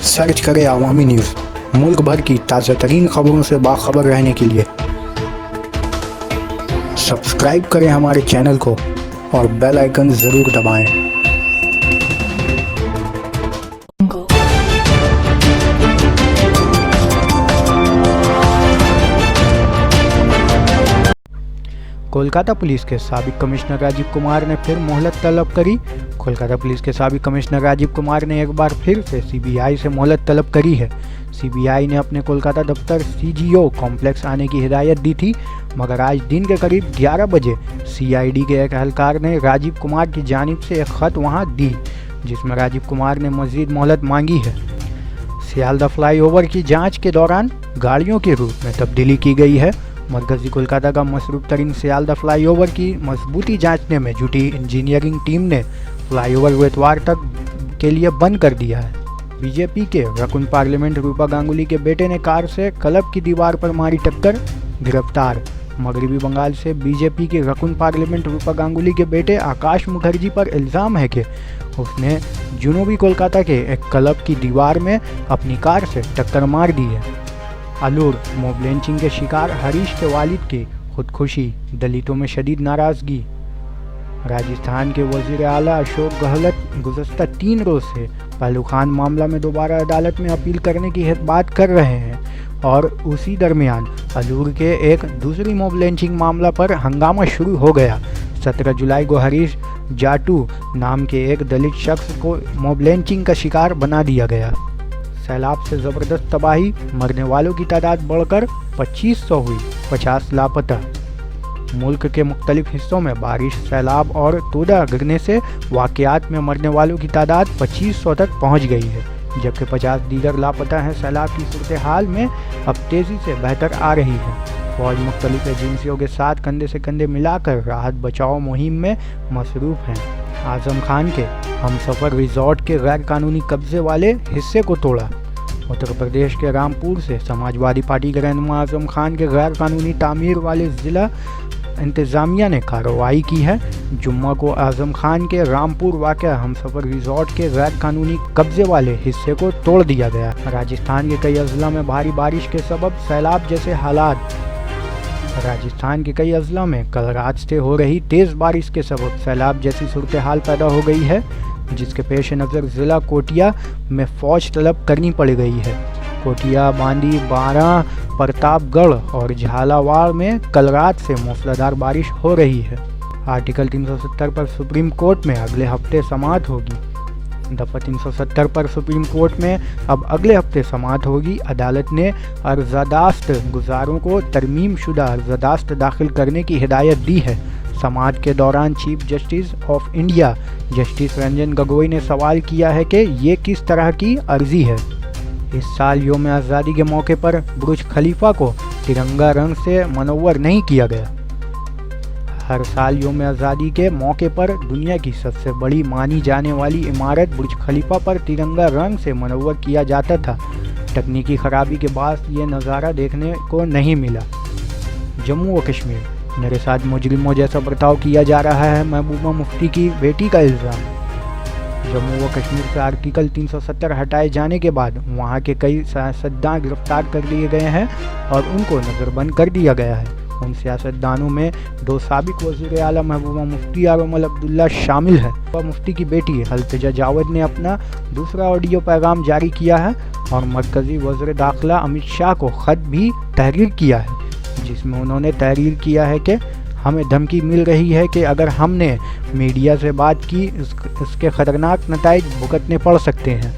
Search करें अवामी news. मुल्क भर की ताज़ा तरीन खबरों से बाखबर रहने के लिए सब्सक्राइब करें हमारे चैनल को और बेल आइकन ज़रूर दबाएं। कोलकाता पुलिस के साबिक कमिश्नर राजीव कुमार ने फिर मोहलत तलब करी। कोलकाता पुलिस के साबिक कमिश्नर राजीव कुमार ने एक बार फिर से सीबीआई से मोहलत तलब करी है। सीबीआई ने अपने कोलकाता दफ्तर सीजीओ कॉम्प्लेक्स आने की हिदायत दी थी, मगर आज दिन के करीब 11 बजे सीआईडी के एक एहलकार ने राजीव कुमार की जानिब से एक ख़त वहां दी, जिसमें राजीव कुमार ने मज़ीद मोहलत मांगी है। सियालदा फ्लाईओवर की जाँच के दौरान गाड़ियों के रूट में तब्दीली की गई है। मरकज़ी कोलकाता का मसरूफ़ तरीन सियालदा फ्लाईओवर की मजबूती जांचने में जुटी इंजीनियरिंग टीम ने फ्लाईओवर को इतवार तक के लिए बंद कर दिया है। बीजेपी के रकुन पार्लियामेंट रूपा गांगुली के बेटे ने कार से क्लब की दीवार पर मारी टक्कर, गिरफ्तार। मगरबी बंगाल से बीजेपी के रकुन पार्लियामेंट रूपा गांगुली के बेटे आकाश मुखर्जी पर इल्ज़ाम है कि उसने जनूबी कोलकाता के एक क्लब की दीवार में अपनी कार से टक्कर मार दी है। अलूर मॉब लिंचिंग के शिकार हरीश के वालिद की खुदकुशी, दलितों में शदीद नाराज़गी। राजस्थान के वज़ीर आला अशोक गहलोत गुज़श्ता 3 रोज़ से पहलू खान मामला में दोबारा अदालत में अपील करने की बात कर रहे हैं और उसी दरमियान अलूर के एक दूसरी मॉब लिंचिंग मामला पर हंगामा शुरू हो गया। 17 जुलाई को हरीश जाटू नाम के एक दलित शख्स को मॉब लिंचिंग का शिकार बना दिया गया। सैलाब से ज़बरदस्त तबाही, मरने वालों की तादाद बढ़कर 2500 हुई, 50 लापता। मुल्क के मुख्तलिफ हिस्सों में बारिश, सैलाब और तोदा गिरने से वाक़यात में मरने वालों की तादाद 2500 तक पहुंच गई है, जबकि 50 दीगर लापता हैं। सैलाब की सूरत हाल में अब तेज़ी से बेहतर आ रही है। फौज मुख्तलिफ एजेंसियों के साथ कंधे से कंधे मिलाकर राहत बचाव मुहिम में मसरूफ़ हैं। आज़म खान के हमसफ़र रिजॉर्ट के गैर कानूनी कब्जे वाले हिस्से को तोड़ा। उत्तर प्रदेश के रामपुर से समाजवादी पार्टी के रहनुमा आज़म खान के गैर कानूनी तामीर वाले ज़िला इंतज़ामिया ने कार्रवाई की है। जुम्मा को आज़म खान के रामपुर वाक़या हमसफ़र रिजॉर्ट के गैर कानूनी कब्जे वाले हिस्से को तोड़ दिया गया। राजस्थान के कई अज़ला में भारी बारिश के सबब सैलाब जैसे हालात। राजस्थान के कई अज़ला में कल रात से हो रही तेज़ बारिश के सबब सैलाब जैसी सूरत हाल पैदा हो गई है, जिसके पेश नज़र ज़िला कोटिया में फ़ौज तलब करनी पड़ गई है। कोटिया, बांदी, बारां, प्रतापगढ़ और झालावाड़ में कल रात से मूसलाधार बारिश हो रही है। आर्टिकल 370 पर सुप्रीम कोर्ट में अगले हफ्ते समाअत होगी। दफ़ा 370 पर सुप्रीम कोर्ट में अब अगले हफ्ते समाअत होगी। अदालत ने अर्ज़दाश्त गुज़ारों को तरमीम शुदा अर्ज़दाश्त दाखिल करने की हिदायत दी है। समाअत के दौरान chief justice of India justice Ranjan Gogoi ने सवाल किया है कि ये किस तरह की अर्जी है। इस साल यौम आज़ादी के मौके पर बुर्ज खलीफा को तिरंगा रंग से मनव्वर नहीं किया गया। हर साल यौम आज़ादी के मौके पर दुनिया की सबसे बड़ी मानी जाने वाली इमारत बुर्ज खलीफा पर तिरंगा रंग से मनव्वर किया जाता था। तकनीकी खराबी के बाद ये नज़ारा देखने को नहीं मिला। जम्मू व कश्मीर, मेरे साथ मुजरिमों जैसा बर्ताव किया जा रहा है, महबूबा मुफ्ती की बेटी का इल्ज़ाम। जम्मू व कश्मीर से आर्टिकल 370 हटाए जाने के बाद वहां के कई सियासतदान गिरफ्तार कर लिए गए हैं और उनको नज़रबंद कर दिया गया है। उन सियासतदानों में 2 साबिक वज़ीर आला महबूबा मुफ्ती और उमर अब्दुल्ला शामिल है। मुफ्ती की बेटी हल्तजा जावेद ने अपना दूसरा ऑडियो पैगाम जारी किया है और मरकज़ी वज़ीर दाखिला अमित शाह को ख़त भी तहरीर किया है, जिसमें उन्होंने तहरीर किया है कि हमें धमकी मिल रही है कि अगर हमने मीडिया से बात की इसके ख़तरनाक नताइज भुगतने पड़ सकते हैं।